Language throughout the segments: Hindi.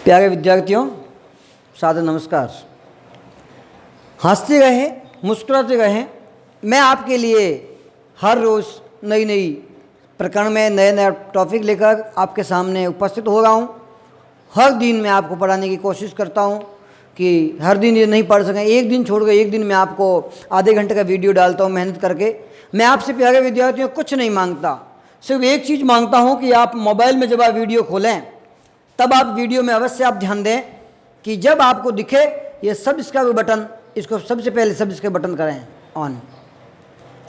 प्यारे विद्यार्थियों, सादर नमस्कार। हंसते रहें, मुस्कुराते रहें। मैं आपके लिए हर रोज़ नई नई प्रकरण में नए नए टॉपिक लेकर आपके सामने उपस्थित हो रहा हूँ। हर दिन मैं आपको पढ़ाने की कोशिश करता हूँ कि हर दिन ये नहीं पढ़ सकें, एक दिन छोड़ कर एक दिन मैं आपको आधे घंटे का वीडियो डालता हूँ मेहनत करके। मैं आपसे प्यारे विद्यार्थियों कुछ नहीं मांगता, सिर्फ एक चीज़ मांगता हूँ कि आप मोबाइल में जब आप वीडियो खोलें तब आप वीडियो में अवश्य आप ध्यान दें कि जब आपको दिखे ये सब्सक्राइब बटन, इसको सबसे पहले सब्सक्राइब बटन करें ऑन।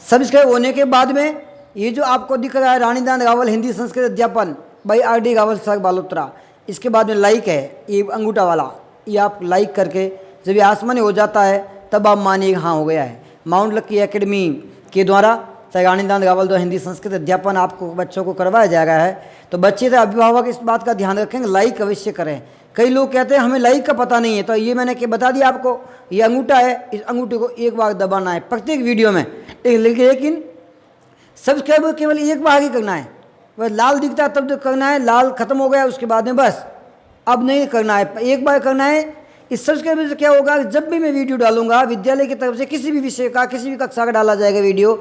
सब्सक्राइब होने के बाद में ये जो आपको दिख रहा है रानीदान रावल हिंदी संस्कृत अध्यापन by RD Rawal sir Balotra, इसके बाद में लाइक है ये अंगूठा वाला, ये आप लाइक करके जब ये आसमानी हो जाता है तब आप मानिए हाँ हो गया है। माउंट लक्की एकेडमी के द्वारा रानीदान रावल द्वारा हिंदी संस्कृत अध्यापन आपको बच्चों को करवाया जा रहा है, तो बच्चे तो अभिभावक इस बात का ध्यान रखेंगे, लाइक अवश्य करें। कई लोग कहते हैं हमें लाइक का पता नहीं है, तो ये मैंने बता दिया आपको, ये अंगूठा है, इस अंगूठे को एक बार दबाना है प्रत्येक वीडियो में, लेकिन सब्सक्राइब केवल एक बार ही करना है। वह लाल दिखता है तब तक करना है, लाल खत्म हो गया उसके बाद में बस अब नहीं करना है, एक बार करना है। इस सब्सक्राइब से क्या होगा, जब भी मैं वीडियो डालूंगा विद्यालय की तरफ से किसी भी विषय का किसी भी कक्षा का डाला जाएगा वीडियो,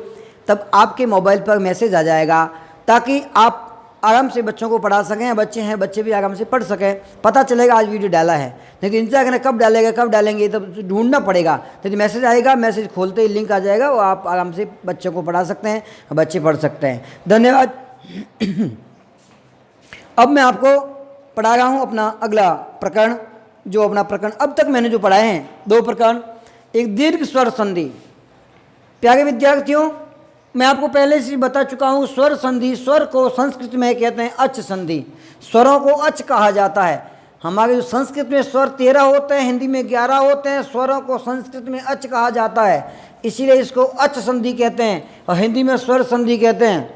तब आपके मोबाइल पर मैसेज आ जाएगा ताकि आप आराम से बच्चों को पढ़ा सकें। बच्चे हैं, बच्चे भी आराम से पढ़ सकें, पता चलेगा आज वीडियो डाला है। लेकिन इंतजार करना कब डालेगा कब डालेंगे तब ढूंढना पड़ेगा। तो मैसेज आएगा, मैसेज खोलते ही लिंक आ जाएगा, वो आप आराम से बच्चों को पढ़ा सकते हैं, बच्चे पढ़ सकते हैं। धन्यवाद। अब मैं आपको पढ़ा रहा हूँ अपना अगला प्रकरण, जो अपना प्रकरण अब तक मैंने जो पढ़ाए हैं 2 प्रकरण। एक दीर्घ स्वर संधि। प्यारे विद्यार्थियों, मैं आपको पहले से बता चुका हूँ स्वर संधि, स्वर को संस्कृत में कहते हैं अच संधि। स्वरों को अच कहा जाता है। हमारे जो संस्कृत में स्वर 13 होते हैं, हिंदी में 11 होते हैं, स्वरों को संस्कृत में अच कहा जाता है, इसीलिए इसको अच संधि कहते हैं और हिंदी में स्वर संधि कहते हैं।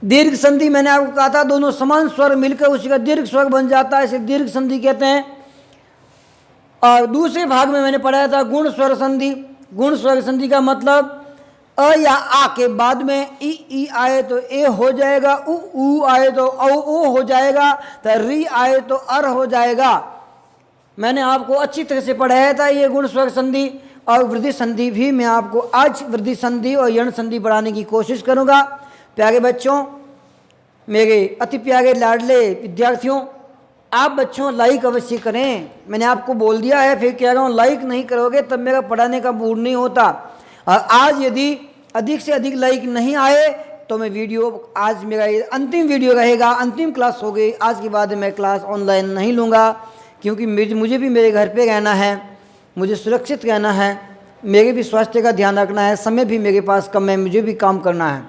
दीर्घ संधि मैंने आपको कहा था दोनों समान स्वर मिलकर उसी का दीर्घ स्वर बन जाता है, इसे दीर्घ संधि कहते हैं। और दूसरे भाग में मैंने पढ़ाया था गुण स्वर संधि। गुण स्वर संधि का मतलब अ या आ के बाद में ई आए तो ए हो जाएगा, उ आए तो ओ हो जाएगा, तो री आए तो अर हो जाएगा। मैंने आपको अच्छी तरह से पढ़ाया था ये गुण स्वर संधि। और वृद्धि संधि भी मैं आपको आज वृद्धि संधि और यण संधि पढ़ाने की कोशिश करूँगा। प्यारे बच्चों, मेरे अति प्यारे लाडले विद्यार्थियों, आप बच्चों लाइक अवश्य करें। मैंने आपको बोल दिया है, फिर कह रहा हूँ लाइक नहीं करोगे तब मेरा पढ़ाने का मूड नहीं होता। और आज यदि अधिक से अधिक लाइक नहीं आए तो मैं वीडियो, आज मेरा ये अंतिम वीडियो रहेगा, अंतिम क्लास हो गई। आज के बाद मैं क्लास ऑनलाइन नहीं लूँगा, क्योंकि मुझे भी मेरे घर पे रहना है, मुझे सुरक्षित रहना है, मेरे भी स्वास्थ्य का ध्यान रखना है, समय भी मेरे पास कम है, मुझे भी काम करना है।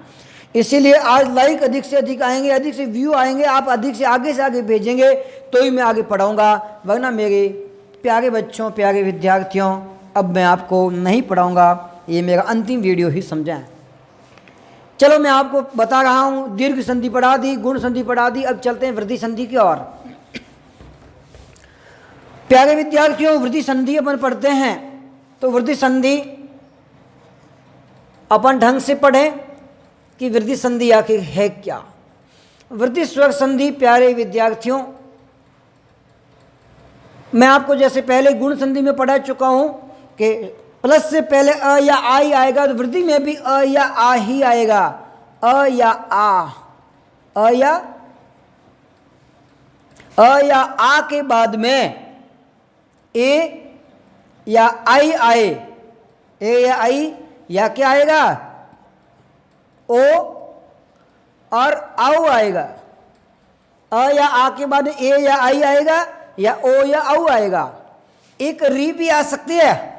इसीलिए आज लाइक अधिक से अधिक आएंगे, अधिक से व्यू आएंगे, आप अधिक से आगे भेजेंगे तो ही मैं आगे पढ़ाऊँगा, वरना मेरे प्यारे बच्चों, प्यारे विद्यार्थियों, अब मैं आपको नहीं पढ़ाऊँगा। ये मेरा अंतिम वीडियो ही समझें। चलो मैं आपको बता रहा हूँ, दीर्घ संधि पढ़ा दी, गुण संधि पढ़ा दी, अब चलते हैं वृद्धि संधि की ओर। प्यारे विद्यार्थियों, वृद्धि संधि अपन पढ़ते हैं, तो वृद्धि संधि अपन ढंग से पढ़ें कि वृद्धि संधि आखिर है क्या। वृद्धि स्वर संधि प्यारे विद्यार्थियों, मैं आपको जैसे पहले गुण संधि में पढ़ा चुका हूँ कि प्लस से पहले अ या आ ही आएगा, तो वृद्धि में भी अ या आ ही आएगा। अ या आ के बाद में ए या आई आए, ए या आई या क्या आएगा, ओ और आउ आएगा। अ या आ के बाद ए या आई आएगा या ओ या आउ आएगा। एक री भी आ सकती है,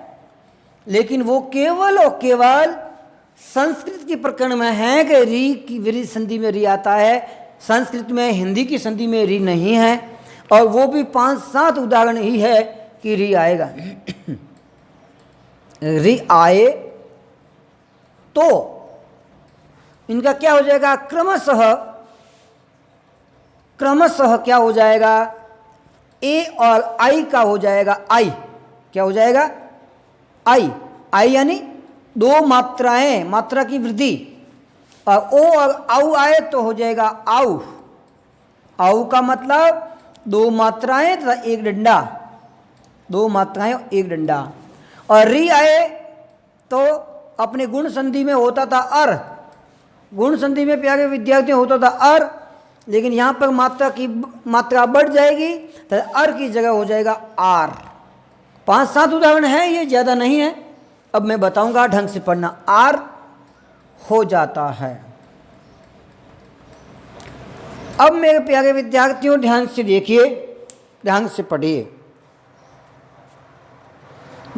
लेकिन वो केवल और केवल संस्कृत के प्रकरण में है कि री की वृद्धि संधि में री आता है। संस्कृत में, हिंदी की संधि में री नहीं है, और वो भी 5-7 उदाहरण ही है कि री आएगा। री आए तो इनका क्या हो जाएगा, क्रमशः क्या हो जाएगा, ए और आई का हो जाएगा आई। क्या हो जाएगा, आई यानी 2 मात्राएं, मात्रा की वृद्धि। और ओ और आउ आए तो हो जाएगा आउ। आउ का मतलब दो मात्राएं तथा एक डंडा, दो मात्राएं और एक डंडा। और री आए तो अपने गुण संधि में होता था अर, गुण संधि में प्यारे विद्यार्थियों होता था अर, लेकिन यहाँ पर मात्रा बढ़ जाएगी तो अर की जगह हो जाएगा आर। 5-7 उदाहरण हैं, ये ज़्यादा नहीं है। अब मैं बताऊंगा ढंग से पढ़ना। आर हो जाता है। अब मेरे प्यारे विद्यार्थियों ध्यान से देखिए, ध्यान से पढ़िए।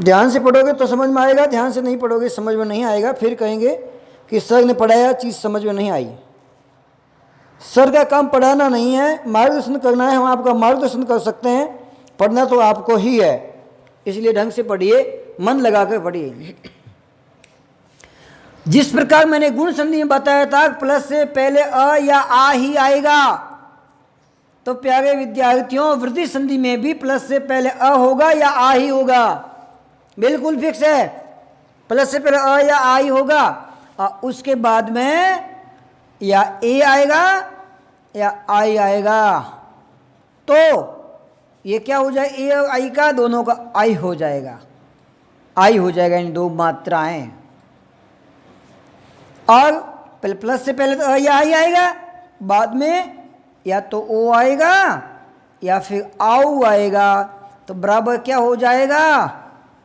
ध्यान से पढ़ोगे तो समझ में आएगा, ध्यान से नहीं पढ़ोगे समझ में नहीं आएगा। फिर कहेंगे कि सर ने पढ़ाया चीज़ समझ में नहीं आई। सर का काम पढ़ाना नहीं है, मार्गदर्शन करना है। हम आपका मार्गदर्शन कर सकते हैं, पढ़ना तो आपको ही है। इसलिए ढंग से पढ़िए, मन लगा कर पढ़िए। जिस प्रकार मैंने गुण संधि में बताया था प्लस से पहले अ या आ ही आएगा, तो प्यारे विद्यार्थियों वृद्धि संधि में भी प्लस से पहले अ होगा या आ ही होगा। बिल्कुल फिक्स है, प्लस से पहले अ या आ ही होगा। और उसके बाद में या ए आएगा या आई आएगा। तो ये क्या हो जाए, ए और आई का दोनों का आई हो जाएगा, आई हो जाएगा, इन दो मात्राएं। और प्लस से पहले तो या आई आएगा, बाद में या तो ओ आएगा या फिर आऊ आएगा। तो बराबर क्या हो जाएगा,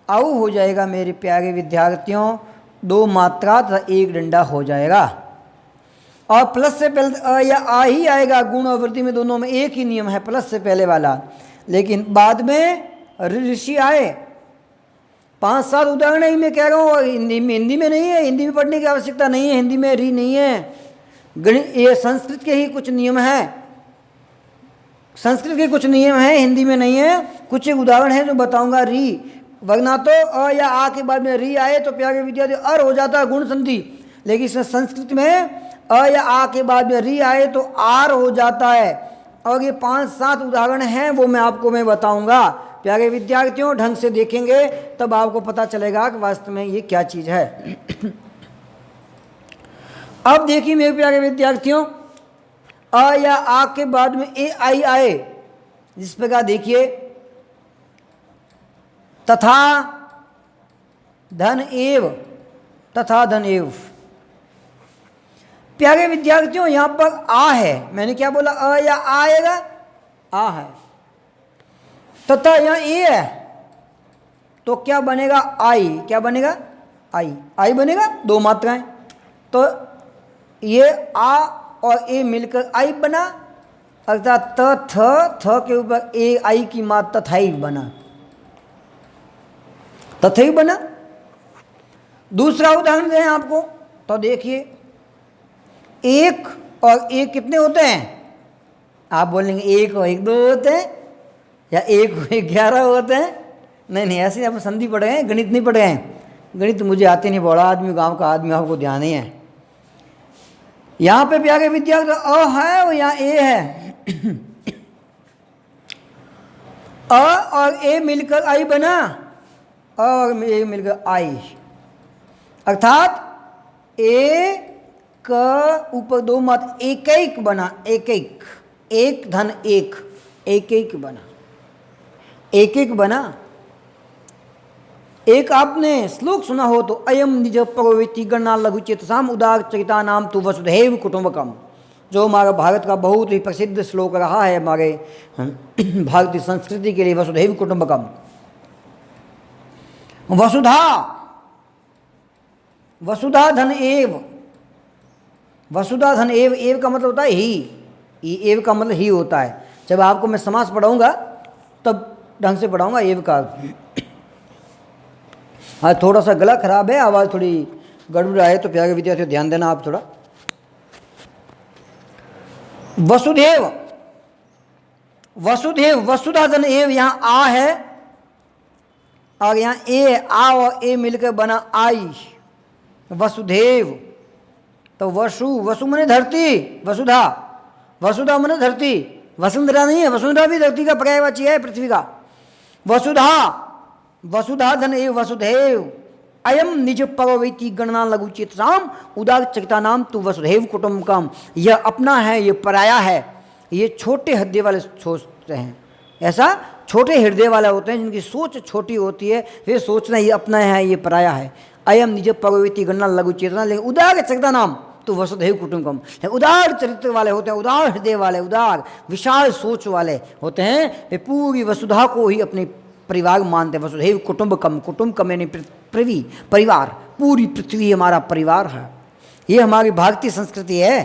आऊ हो जाएगा मेरे प्यारे विद्यार्थियों, दो मात्रा तथा एक डंडा हो जाएगा। और प्लस से पहले अ या आ ही आएगा। गुण और वृद्धि में दोनों में एक ही नियम है, प्लस से पहले वाला। लेकिन बाद में ऋषि आए। 5-7 उदाहरण ही मैं कह रहा हूँ। हिंदी में नहीं है, हिंदी में पढ़ने की आवश्यकता नहीं है, हिंदी में री नहीं है। गणित ये संस्कृत के ही कुछ नियम है, संस्कृत के कुछ नियम हैं, हिंदी में नहीं है। कुछ एक उदाहरण है जो बताऊंगा री, वरना तो अ या आ के बाद में री आए तो प्यारे विद्यार्थी अर हो जाता है गुण संधि। लेकिन इसमें संस्कृत में अ या आ के बाद में री आए तो आर हो जाता है। और ये 5-7 उदाहरण हैं, वो मैं आपको बताऊंगा। प्यारे विद्यार्थियों ढंग से देखेंगे तब आपको पता चलेगा कि वास्तव में ये क्या चीज़ है। अब देखिए मेरे प्यारे विद्यार्थियों, अ या आ के बाद में ए आई आए, जिस प्रकार देखिए तथा धन एव, तथा धन एव। प्यारे विद्यार्थियों यहां पर आ है, मैंने क्या बोला, अ या आ आएगा, आ है। तथा यहां ए है तो क्या बनेगा, आई। क्या बनेगा, आई, आई बनेगा, दो मात्राएं। तो ये आ और ए मिलकर आई बना, अर्थात थ के ऊपर ए आई की मात्रा तथाई बना, तथाई बना। दूसरा उदाहरण दें आपको तो देखिए, एक और एक कितने होते हैं, आप बोलेंगे एक और एक 2 होते हैं या एक और एक 11 होते हैं। नहीं, ऐसे आप संधि पढ़ गए हैं, गणित नहीं पढ़ गए हैं। गणित मुझे आते नहीं, बड़ा आदमी, गांव का आदमी, आपको ध्यान नहीं है। यहाँ पे प्यारे विद्यार्थी अ है और यहाँ ए है। अ और ए मिलकर आई बना, अ और ए मिलकर आई, अर्थात ए का ऊपर दो मात्रा एक एक बना, एक एक, एक धन एक, एक एक बना, एक एक बना। एक आपने श्लोक सुना हो तो अयम निज परोवेति गणना लघु चेतसाम उदार चरिता नाम तु वसुधैव कुटुंबकम, जो हमारा भारत का बहुत ही प्रसिद्ध श्लोक रहा है हमारे भारतीय संस्कृति के लिए। वसुधैव कुटुंबकम, वसुधा, वसुधा धन एव, वसुधा धन एव, एव का मतलब होता है ही, एव का मतलब ही होता है। जब आपको मैं समास पढ़ाऊंगा तब ढंग से पढ़ाऊंगा एव का। आज थोड़ा सा गला खराब है, आवाज़ थोड़ी गड़बड़ है, तो प्यारे विद्यार्थियों ध्यान देना आप थोड़ा। वसुदेव, वसुदेव, वसुधा धन एव, यहाँ आ है और यहाँ ए, आ और ए मिलकर बना आई, वसुदेव। तो वसु, वसु मने धरती, वसुधा, वसुधा मने धरती, वसुंधरा नहीं है, वसुंधरा भी धरती का पर्यायवाची है, पृथ्वी का। वसुधा, वसुधा धन एव वसुधैव, अयम निज परोवेति गणना लघु चेतसाम उदार चरिता नाम तु वसुधैव कुटुंबकम। यह अपना है, ये पराया है, ये छोटे हृदय वाले सकते हैं। ऐसा छोटे हृदय वाले होते हैं जिनकी सोच छोटी होती है, वे सोचना ये अपना है ये पराया है। अयम निज पगविति गणना लघु चेतना, लेकिन उदार चरिता नाम तो वसुधैव कुटुंबकम। उदार चरित्र वाले होते हैं, उदार हृदय वाले, उदार विशाल सोच वाले होते हैं, वे पूरी वसुधा को ही अपने परिवार मानते हैं। वसुधैव कुटुंबकम, कुटुंबकम यानी पृथ्वी, परिवार, पूरी पृथ्वी हमारा परिवार है। ये हमारी भारतीय संस्कृति है।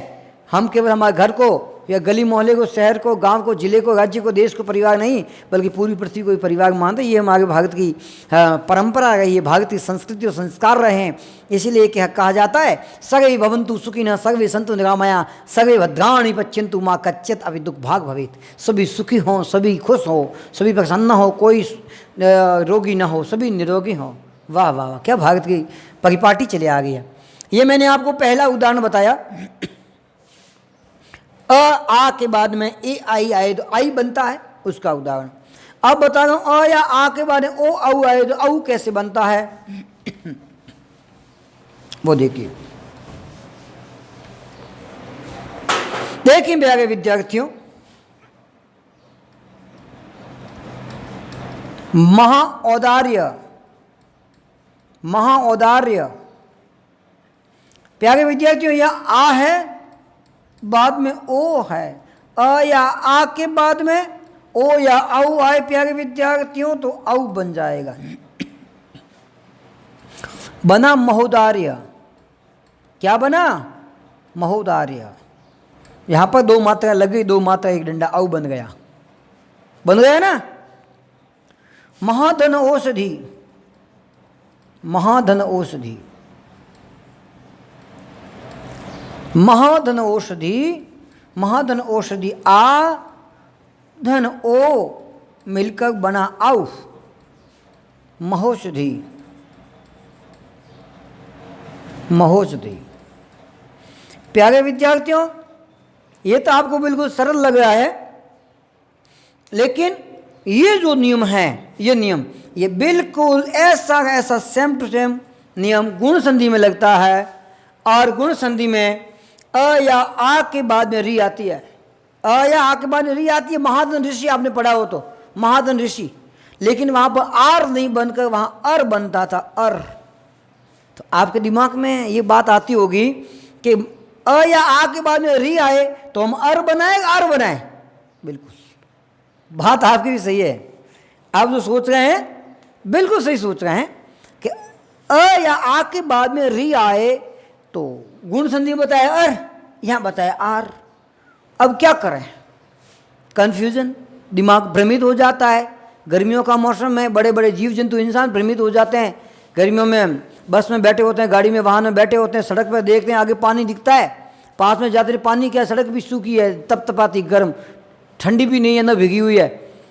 हम केवल हमारे घर को या गली मोहल्ले को, शहर को, गांव को, जिले को, राज्य को, देश को परिवार नहीं, बल्कि पूरी पृथ्वी को ही परिवार मानते हैं। ये हमारे भारत की परंपरा है, ये भारतीय संस्कृति और संस्कार रहे हैं। इसीलिए कहा जाता है सर्वे भवन्तु सुखिनः सर्वे सन्तु निरामया सर्वे भद्राणि पश्यन्तु मा कच्चित् अपि दुःख भाग भवेत्। सभी सुखी हों, सभी खुश हो, सभी प्रसन्न हो, कोई रोगी ना हो, सभी निरोगी हों। वाह वाह वाह, क्या भारत की परिपाटी चले आ गई है। ये मैंने आपको पहला उदाहरण बताया। आ के बाद में ए आई आए तो आई बनता है, उसका उदाहरण। अब बता रहा हूं, अ या आ के बाद में ओ औ आए तो औ कैसे बनता है वो देखिए। देखिए प्यारे विद्यार्थियों, महाऔदार्य, महाऔदार्य। प्यारे विद्यार्थियों, यह आ है, बाद में ओ है। अ या आ के बाद में ओ या औ आए प्यारे विद्यार्थियों तो औ बन जाएगा। बना महोदार्य। क्या बना? महोदार्य। यहां पर दो मात्रा लग गई, दो मात्रा एक डंडा, औ बन गया, बन गया ना। महाधन औषधि, महाधन औषधि, महाधन औषधि, महाधन औषधि, आ धन ओ मिलकर बना औ, महौषधि, महौषधि। प्यारे विद्यार्थियों, ये तो आपको बिल्कुल सरल लग रहा है, लेकिन ये जो नियम है, ये नियम, ये बिल्कुल ऐसा ऐसा सेम टू सेम नियम गुण संधि में लगता है। और गुण संधि में अ या आ के बाद में री आती है, अ या आ के बाद में री आती है। महाधन ऋषि आपने पढ़ा हो तो, महाधन ऋषि, लेकिन वहां पर आर नहीं बनकर वहां अर बनता था, अर। तो आपके दिमाग में ये बात आती होगी कि अ या आ के बाद में री आए तो हम अर बनाए, आर बनाए। बिल्कुल बात आपकी भी सही है। आप जो सोच रहे हैं बिल्कुल सही सोच रहे हैं कि अ या आ के बाद में री आए तो गुण संधि बताए अर, यहां बताए आर। अब क्या करें? कंफ्यूजन, दिमाग भ्रमित हो जाता है। गर्मियों का मौसम है, बड़े बड़े जीव जंतु इंसान भ्रमित हो जाते हैं। गर्मियों में बस में बैठे होते हैं, गाड़ी में, वाहन में बैठे होते हैं, सड़क पर देखते हैं आगे पानी दिखता है, पास में जाते हैं पानी क्या, सड़क भी सूखी है, तपतपाती गर्म, ठंडी भी नहीं है, ना भिगी हुई है,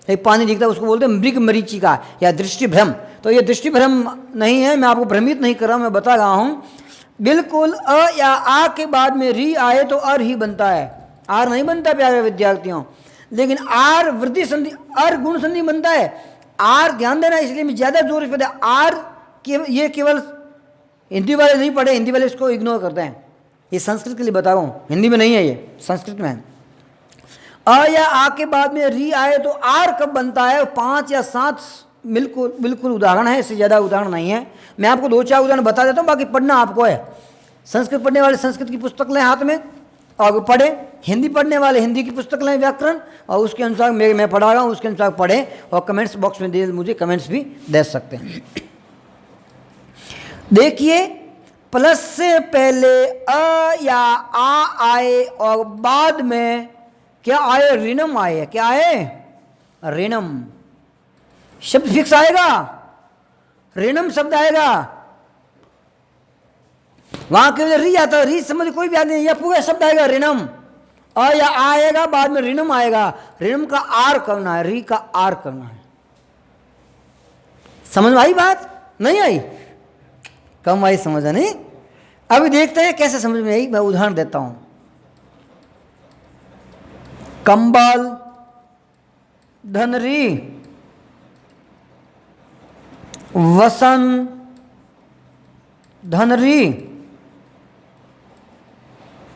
एक पानी दिखता है, उसको बोलते हैं मृग मरीचिका या दृष्टि भ्रम। तो ये दृष्टि भ्रम नहीं है, मैं आपको भ्रमित नहीं कर रहा हूं, मैं बता रहा हूं बिल्कुल अ या आ के बाद में री आए तो अर ही बनता है, आर नहीं बनता प्यारे विद्यार्थियों। लेकिन आर वृद्धि संधि, अर गुण संधि बनता है। आर ध्यान देना, इसलिए मैं ज्यादा जोर से आर ये केवल हिंदी वाले नहीं पढ़े, हिंदी वाले इसको इग्नोर करते हैं। ये संस्कृत के लिए बता रहा हूं, हिंदी में नहीं है, ये संस्कृत में है। अ या आ के बाद में री आए तो आर कब बनता है? 5 या 7 बिल्कुल बिल्कुल उदाहरण है, इससे ज़्यादा उदाहरण नहीं है। मैं आपको 2-4 उदाहरण बता देता हूँ, बाकी पढ़ना आपको है। संस्कृत पढ़ने वाले संस्कृत की पुस्तक लें हाथ में और पढ़े, हिंदी पढ़ने वाले हिंदी की पुस्तक लें व्याकरण, और उसके अनुसार मैं पढ़ा रहा हूँ उसके अनुसार पढ़ें, और कमेंट्स बॉक्स में मुझे कमेंट्स भी दे सकते हैं। देखिए, प्लस से पहले अ या आ आए और बाद में क्या आए? ऋणम आए। क्या आए? ऋणम शब्द फिक्स आएगा, ऋणम शब्द आएगा। वहां केवल री आता, री समझ कोई भी आदमी नहीं, यह पूरा शब्द आएगा ऋणम। अ या आएगा, बाद में ऋणम आएगा। ऋणम का आर करना है, री का आर करना है। समझ में आई बात? नहीं आई? कम आई समझ नहीं? अभी देखते हैं कैसे समझ में आई। मैं उदाहरण देता हूं। कंबल, धनरी, वसन, धनरी,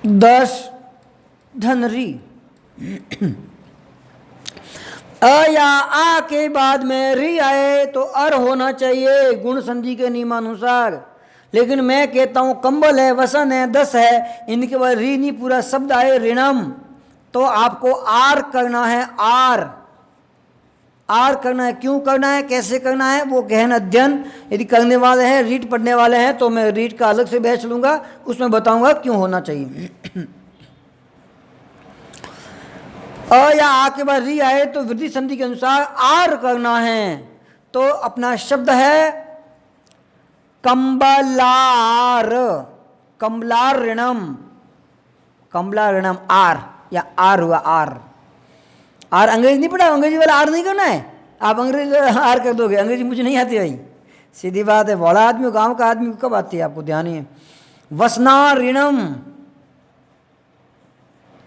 10 धनरी। अ या आ के बाद में री आए तो अर होना चाहिए गुण संधि के नियमानुसार, लेकिन मैं कहता हूं कंबल है, वसन है, दस है, इनके बाद री नहीं पूरा शब्द आए ऋणम, तो आपको आर करना है। आर आर करना है। क्यों करना है, कैसे करना है, वो गहन अध्ययन यदि करने वाले हैं, रीट पढ़ने वाले हैं, तो मैं रीट का अलग से बैच लूंगा, उसमें बताऊंगा क्यों होना चाहिए। अ या आ के बाद री आए तो वृद्धि संधि के अनुसार आर करना है। तो अपना शब्द है कंबलार, कंबलार ऋणम, कंबलार ऋणम आर, या आर हुआ आर। आर अंग्रेजी नहीं पढ़ा, अंग्रेजी वाला आर नहीं करना है, आप अंग्रेजी आर कर दोगे, अंग्रेजी मुझे नहीं आती भाई, सीधी बात है। बड़ा आदमी गांव का आदमी कब आती है आपको, ध्यान है। वसना ऋणम,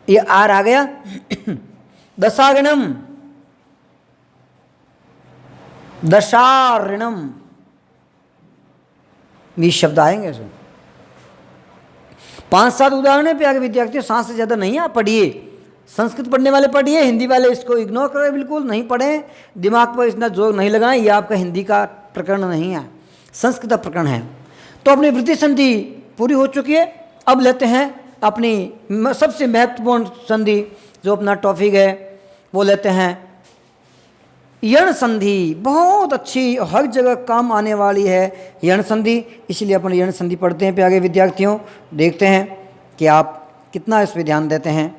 ये आर आ गया। दशाऋणम, दशाऋणम, ये शब्द आएंगे इसमें। 5-7 उदाहरण है प्यारे विद्यार्थियों, 7 से ज़्यादा नहीं। आप पढ़िए, संस्कृत पढ़ने वाले पढ़िए, हिंदी वाले इसको इग्नोर करें, बिल्कुल नहीं पढ़ें, दिमाग पर इतना जोर नहीं लगाएं, ये आपका हिंदी का प्रकरण नहीं है, संस्कृत का प्रकरण है। तो अपनी वृद्धि संधि पूरी हो चुकी है। अब लेते हैं अपनी सबसे महत्वपूर्ण संधि, जो अपना टॉपिक है वो लेते हैं यण संधि। बहुत अच्छी, हर जगह काम आने वाली है यण संधि, इसलिए अपन यण संधि पढ़ते हैं प्यारे विद्यार्थियों। देखते हैं कि आप कितना इस पर ध्यान देते हैं।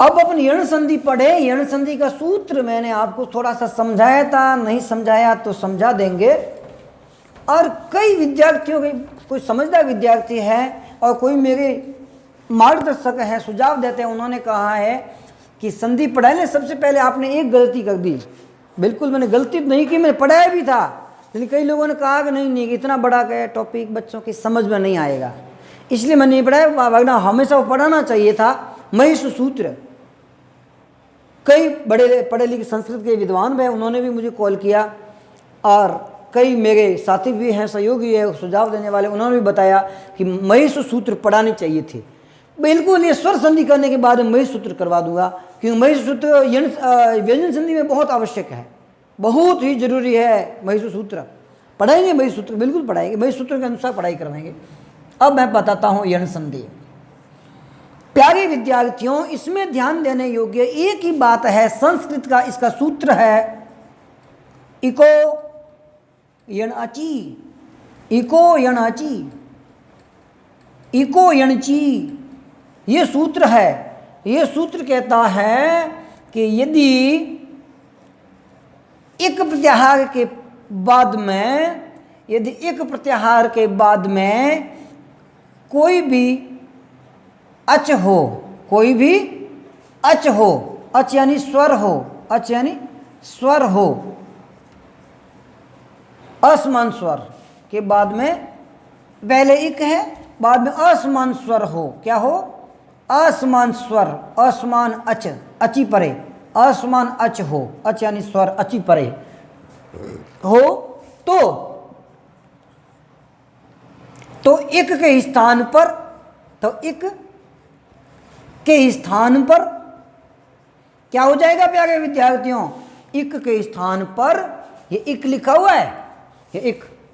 अब अपन यण संधि पढ़े। यण संधि का सूत्र मैंने आपको थोड़ा सा समझाया था, नहीं समझाया तो समझा देंगे। और कई विद्यार्थियों के, कोई समझदार विद्यार्थी है और कोई मेरे मार्गदर्शक हैं, सुझाव देते हैं, उन्होंने कहा है कि संधि पढ़ाने सबसे पहले आपने एक गलती कर दी। बिल्कुल मैंने गलती नहीं की, मैंने पढ़ाया भी था, लेकिन कई लोगों ने कहा कि नहीं इतना बड़ा क्या टॉपिक बच्चों की समझ में नहीं आएगा, इसलिए मैंने नहीं पढ़ाया, वरना हमेशा वो पढ़ाना चाहिए था। महिष सूत्र, कई बड़े पढ़े लिखे संस्कृत के विद्वान हैं, उन्होंने भी मुझे कॉल किया, और कई मेरे साथी भी हैं, सहयोगी है, सुझाव देने वाले, उन्होंने भी बताया कि महिष सूत्र पढ़ाने चाहिए थे। बिल्कुल, ये स्वर संधि करने के बाद महिष सूत्र करवा दूंगा, क्योंकि महिष सूत्र व्यंजन संधि में बहुत आवश्यक है, बहुत ही जरूरी है। महिष सूत्र पढ़ाएंगे, महिष सूत्र बिल्कुल पढ़ाएंगे, महिष सूत्र के अनुसार पढ़ाई करवाएंगे। अब मैं बताता हूँ यण संधि। प्यारे विद्यार्थियों, इसमें ध्यान देने योग्य एक ही बात है, संस्कृत का इसका सूत्र है इको यणाची, इको यणाची, इको यणची, ये सूत्र है। ये सूत्र कहता है कि यदि एक प्रत्याहार के बाद में, यदि एक प्रत्याहार के बाद में कोई भी अच हो, कोई भी अच हो, अच यानी स्वर हो, अच यानी स्वर हो, असमान स्वर के बाद में, पहले इक है बाद में असमान स्वर हो, क्या हो, असमान स्वर, असमान अच, अची परे, असमान अच हो, अच यानी स्वर, अची परे हो, तो इक के स्थान पर, तो इक के स्थान पर क्या हो जाएगा प्यारे विद्यार्थियों, इक के स्थान पर, ये इक लिखा हुआ है, ये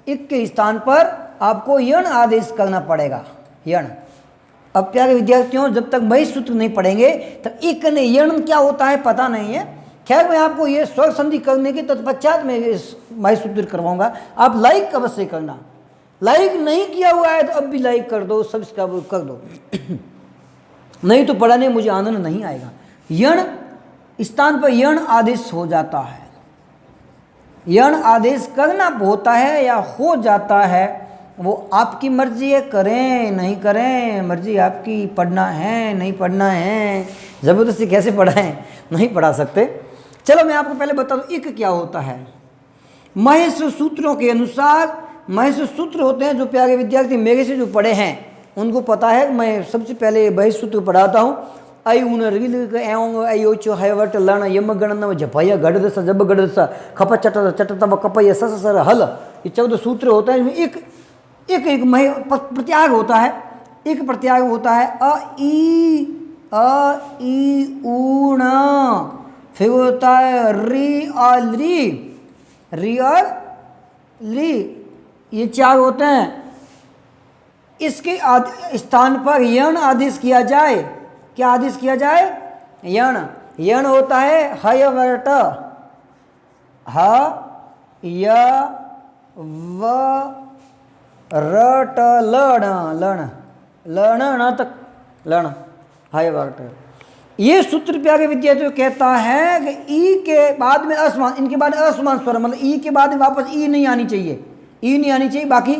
इक के स्थान पर आपको यण आदेश करना पड़ेगा, यण। अब प्यारे विद्यार्थियों, जब तक महिष सूत्र नहीं पढ़ेंगे तब इक ने यण क्या होता है पता नहीं है। खैर, मैं आपको ये स्वर संधि करने के तत्पश्चात में महिष सूत्र करवाऊंगा। आप लाइक अवश्य करना, लाइक नहीं किया हुआ है तो अब भी लाइक कर दो, सब्सक्राइब कर दो नहीं तो पढ़ाने मुझे आनंद नहीं आएगा। यण स्थान पर यण आदेश हो जाता है, यण आदेश करना होता है या हो जाता है, वो आपकी मर्जी है, करें नहीं करें, मर्जी आपकी, पढ़ना है नहीं पढ़ना है, ज़बरदस्ती कैसे पढ़ाएं, नहीं पढ़ा सकते। चलो मैं आपको पहले बता दूं इक क्या होता है। महिष सूत्रों के अनुसार, महिष सूत्र होते हैं, जो प्यारे विद्यार्थी मेरे से जो पढ़े हैं उनको पता है। मैं सबसे पहले महिष सूत्र पढ़ाता हूँ। आई उन रील एवं अयो चो हैवट लण यम गणन जपय गढ़ दस जब गढ़ दस खप चट चट तब कपय सस सर हल, ये 14 सूत्र होता है। इसमें एक एक एक प्रत्याग होता है, एक प्रत्याग होता है अ ई ऊ ण, फिर होता है री और री और ली, ये चार होते हैं। इसके स्थान पर यण आदेश किया जाए, क्या आदेश किया जाए? यण। यण होता है हय वर्ट, ह य व रट लण, लण लण न तक लण, हय वर्ट। ये सूत्र प्यारे विद्यार्थियों कहता है कि ई के बाद में असमान, इनके बाद असमान स्वर, मतलब ई के बाद में वापस ई नहीं आनी चाहिए, ई नहीं आनी चाहिए। बाकी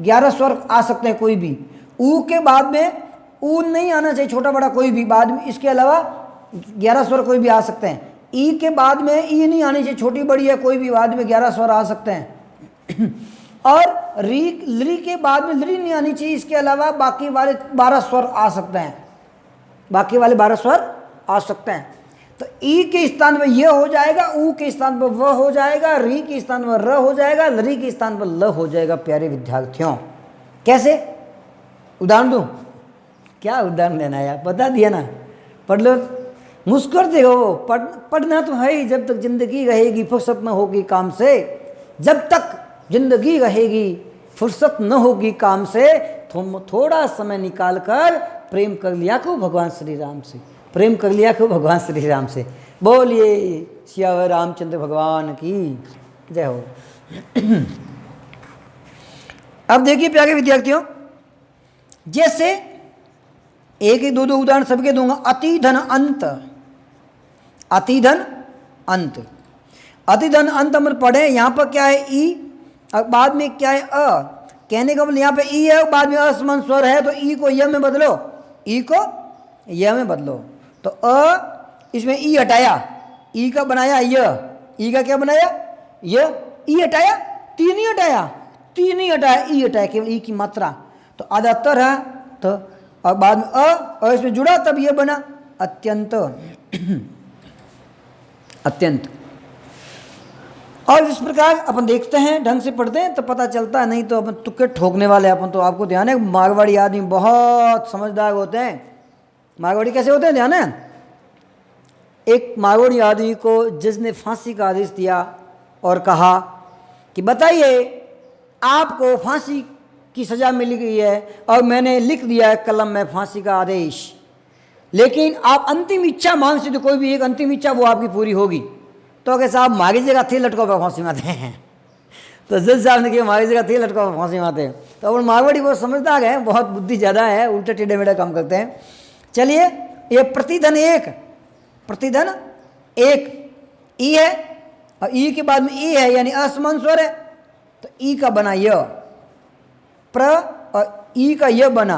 11 स्वर आ सकते हैं कोई भी। ऊ के बाद में ऊ नहीं आना चाहिए, छोटा बड़ा कोई भी, बाद में इसके अलावा 11 स्वर कोई भी आ सकते हैं। ई के बाद में ई नहीं आनी चाहिए, छोटी बड़ी है कोई भी, बाद में 11 स्वर आ सकते हैं। और री के बाद में ली नहीं आनी चाहिए, इसके अलावा बाकी वाले 12 स्वर आ सकते हैं, बाकी वाले 12 स्वर आ सकते हैं। तो ई के स्थान पर यह हो जाएगा, ऊ के स्थान पर व हो जाएगा, री के स्थान पर र हो जाएगा, री के स्थान पर ल हो जाएगा। प्यारे विद्यार्थियों, कैसे? उदाहरण दूं? क्या उदाहरण देना है यार, बता दिया ना, पढ़ लो, मुस्कुराते हो। पढ़ना तो है ही, जब तक जिंदगी रहेगी फुर्सत न होगी काम से, जब तक जिंदगी रहेगी फुर्सत न होगी काम से, थोड़ा समय निकाल कर प्रेम कर लिया को भगवान श्री राम से, प्रेम कर लिया को भगवान श्री राम से। बोलिए सियावर रामचंद्र भगवान की जय हो। अब देखिए प्यारे विद्यार्थियों, जैसे एक एक दो दो उदाहरण सबके दूंगा। अति धन अंत, अति धन अंत, अति धन अंत हम पढ़े। यहाँ पर क्या है? ई, बाद में क्या है? अ। कहने का मतलब यहाँ पे ई है, बाद में असमान स्वर है, तो ई को य में बदलो, ई को य में बदलो। तो अ, इसमें ई हटाया, ई का बनाया य, ई का क्या बनाया? य। ई हटाया, ती नहीं हटाया, ती नहीं हटाया, ई हटाया, केवल ई की मात्रा। तो आधा तर है, तो और बाद में अ इसमें जुड़ा, तब ये बना अत्यंत, अत्यंत। और इस प्रकार अपन देखते हैं, ढंग से पढ़ते हैं तो पता चलता है, नहीं तो अपन तुक्के ठोकने वाले अपन। तो आपको ध्यान है, मारवाड़ी आदमी बहुत समझदार होते हैं। मारवाड़ी कैसे होते हैं? ध्यान है, एक मारवाड़ी आदमी को जिसने फांसी का आदेश दिया और कहा कि बताइए आपको फांसी की सज़ा मिल गई है और मैंने लिख दिया है कलम में फांसी का आदेश, लेकिन आप अंतिम इच्छा मांग सकते, कोई भी एक अंतिम इच्छा, वो आपकी पूरी होगी। तो अगर साहब मारी जगह थे लटको पर फांसी मारते हैं। तो जज साहब ने कहा मारी जगह थे लटको पर फांसी मारते हैं। तो अपन मारवाड़ी बहुत समझदार है, बहुत बुद्धि ज़्यादा है, उल्टे टेढ़े मेढ़े काम करते हैं। चलिए, ये प्रतिधन एक, प्रतिधन एक ई है, और ई के बाद में ई है, यानी असमान स्वर है, तो ई का बना य, प्र और ई का य बना,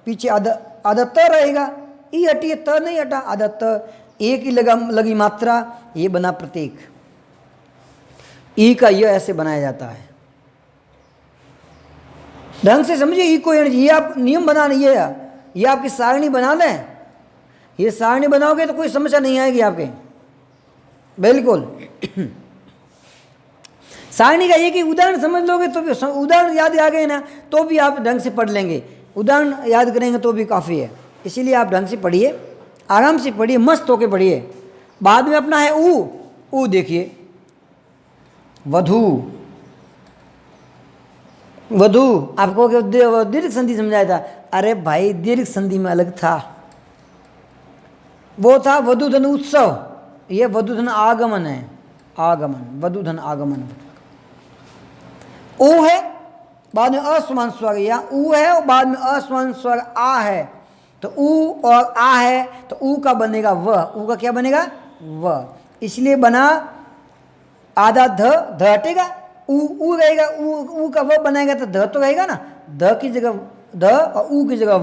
पीछे आधा त रहेगा, ई हटी त नहीं हटा, आधा त, एक ही लगी मात्रा, ये बना प्रतीक। ई का य ऐसे बनाया जाता है, ढंग से समझिए। ई को ये आप नियम बना, ये आपकी सारणी बना लें, ये सारणी बनाओगे तो कोई समस्या नहीं आएगी आपके, बिल्कुल। सारणी का एक ही उदाहरण समझ लोगे तो भी, उदाहरण याद आ गए ना तो भी आप ढंग से पढ़ लेंगे, उदाहरण याद करेंगे तो भी काफ़ी है। इसीलिए आप ढंग से पढ़िए, आराम से पढ़िए, मस्त होके पढ़िए। बाद में अपना है ऊ देखिए, वधू, वधू आपको दीर्घ संधि समझाया था। अरे भाई दीर्घ संधि में अलग था, वो था वधूधन उत्सव, ये वधूधन आगमन है, आगमन, वधूधन आगमन। ऊ है, बाद में असमान स्वर, या ऊ है और बाद में असमान स्वर आ है, तो ऊ और आ है, तो ऊ का बनेगा व, ऊ का क्या बनेगा? व। इसलिए बना आधा ध हटेगा, ऊ रहेगा, ऊ का व बनाएगा तो ध तो रहेगा ना, ध की जगह ध और ऊ की जगह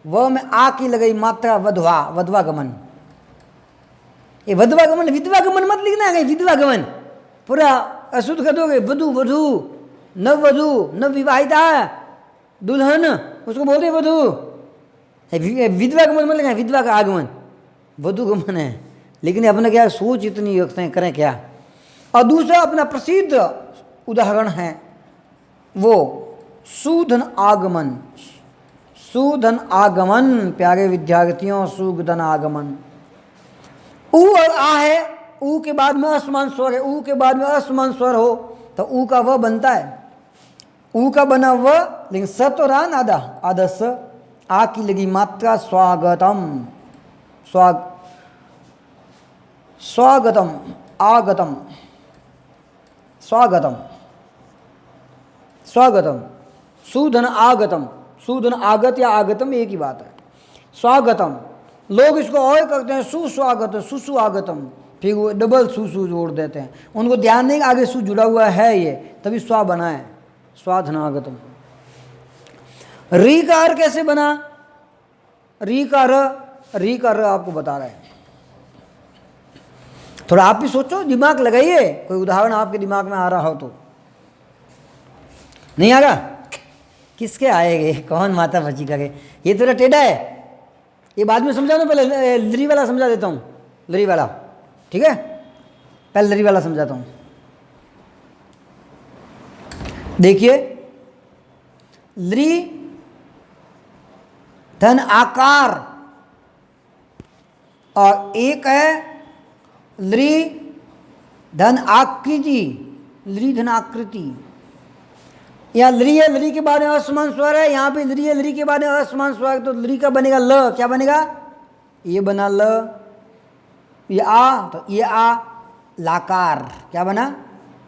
व में आ की लगाई मात्रा, वधवा, वधवागमन। ये वधवागमन, विधवागमन मत लिखना है, विधवागमन पूरा अशुद्ध कर दोगे। वधु, वधु, नववधु, नवविवाहिता, दुल्हन, उसको बोलते वधु। विधवा गमन मत लिखना, विधवा का आगमन, वधु गमन है। लेकिन अपने क्या सोच इतनी रखते हैं, करें क्या। और दूसरा अपना प्रसिद्ध उदाहरण है वो सुधन आगमन, सुधन आगमन। प्यारे विद्यार्थियों, सुधन आगमन। ऊ और आ है, ऊ के बाद में असमान स्वर है, ऊ के बाद में असमान स्वर हो तो ऊ का व बनता है, ऊ का बना व, लेकिन स तो रहा ना आधा, आधा स, आ की लगी मात्रा स्वागतम, स्वागतम, आगतम, स्वागतम, स्वागतम, सुधन आगतम, सुधन आगत या आगतम एक ही बात है। स्वागतम, लोग इसको और करते हैं सुस्वागत, सुसुआगतम, फिर वो डबल सु जोड़ देते हैं, उनको ध्यान नहीं आगे सु जुड़ा हुआ है ये, तभी स्वा बना है, स्वाधनागतम। री का र कैसे बना? री का र आपको बता रहे हैं, थोड़ा आप भी सोचो, दिमाग लगाइए, कोई उदाहरण आपके दिमाग में आ रहा हो तो। नहीं आ रहा? किसके आएंगे, कौन माता भजी करे, ये थोड़ा टेढ़ा है, ये बाद में समझा दो, पहले लरी वाला समझा देता हूँ, लरी वाला, ठीक है, पहले लरी वाला समझाता हूँ। देखिए, लरी धन आकार और एक है लरी धन आकृति, लरी धन आकृति। यहाँ लरी है, लरी के बाद में असमान स्वर है, यहाँ पे लरी है, लरी के बाद में असमान स्वर है, तो लरी का बनेगा ल, क्या बनेगा? ये बना ल, ये आ, तो ये आ लाकार, क्या बना?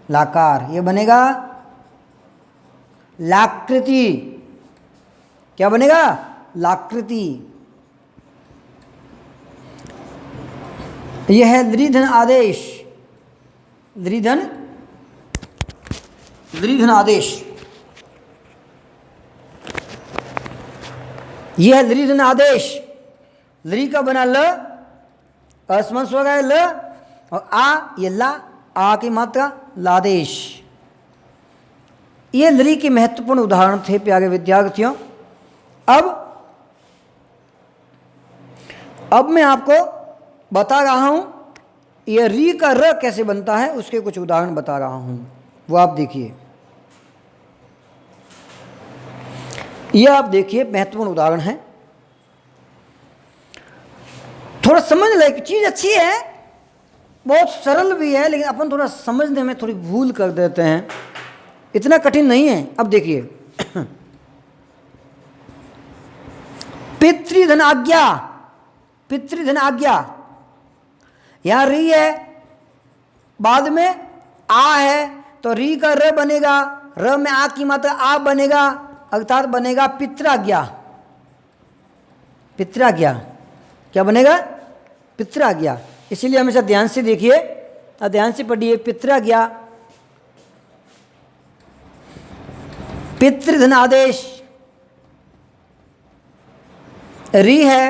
लाकार। ये बनेगा लाकृति, क्या बनेगा? लाकृति। यह है लरीधन आदेश, लरीधन आदेश, यह है लरीधन आदेश। लरी का बना ल, असमान स्वर है ल, और आ ये ला, आ की मात्रा लादेश। ये लरी के महत्वपूर्ण उदाहरण थे प्यारे विद्यार्थियों। अब मैं आपको बता रहा हूं ये री का र कैसे बनता है, उसके कुछ उदाहरण बता रहा हूं, वो आप देखिए। यह आप देखिए महत्वपूर्ण उदाहरण है, थोड़ा समझ लायक चीज अच्छी है, बहुत सरल भी है, लेकिन अपन थोड़ा समझने में थोड़ी भूल कर देते हैं, इतना कठिन नहीं है। अब देखिए, पितृधन आज्ञा, पितृधन आज्ञा, यहां री है, बाद में आ है, तो री का र बनेगा, र में आ की मात्रा आ बनेगा, अर्थात बनेगा पित्राज्ञा। पित्राज्ञा क्या बनेगा? पित्राज्ञा। इसीलिए हमेशा ध्यान से देखिए और ध्यान से पढ़िए। पित्राज्ञा, पितृधन आदेश, री है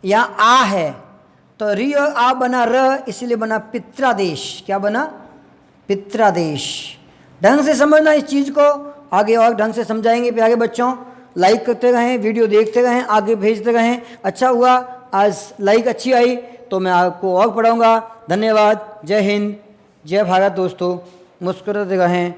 या आ है, तो री और आ बना र, इसलिए बना पित्रादेश। क्या बना? पित्रादेश। ढंग से समझना इस चीज़ को, आगे और ढंग से समझाएंगे प्यारे बच्चों। लाइक करते रहें, वीडियो देखते रहें, आगे भेजते रहें। अच्छा हुआ आज लाइक अच्छी आई तो मैं आपको और पढ़ाऊँगा। धन्यवाद। जय हिंद, जय भारत दोस्तों। मुस्कुराते रहें,